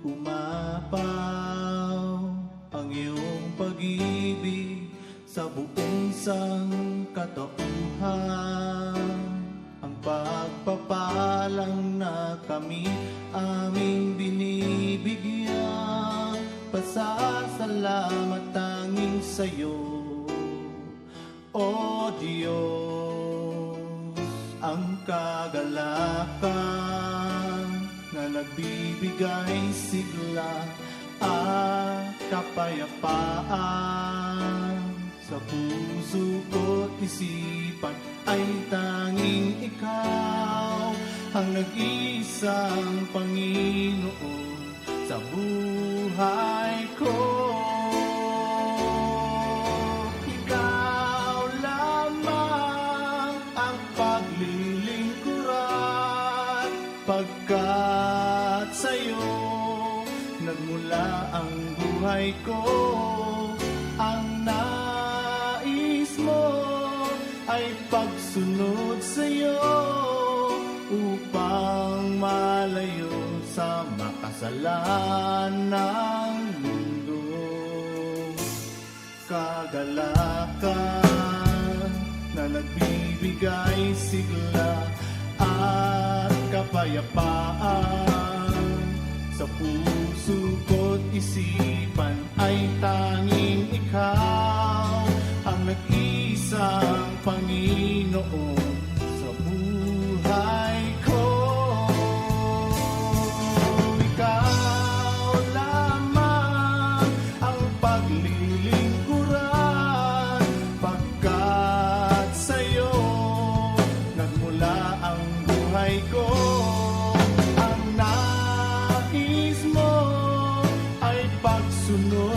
umapaw ang iyong pag-ibig sa buong sangkatauhan. Ang pagpapalang na kami aming binibigyan, pasasalamat tanging sa'yo, O Diyos. Ang kagalakan na nagbibigay sigla at kapayapaan sa puso ko't isipan ay tanging ikaw ang nag-iisang Panginoon sa buhay ko. Ikaw lamang ang paglilingkuran, pagkat sa'yo nagmula ang buhay ko. Ang nais mo ay pagsunod sa'yo upang malayo sa makasalanang mundo. Kagalakan na nagbibigay sigla at kapayapaan sa puso ko't isipan ay tanging ikaw ang nag-iisang Panginoon sa buhay ko. Ikaw lamang ang paglilingkuran, pagkat sa'yo nagmula ang buhay ko. Ang nais mo ay pagsunod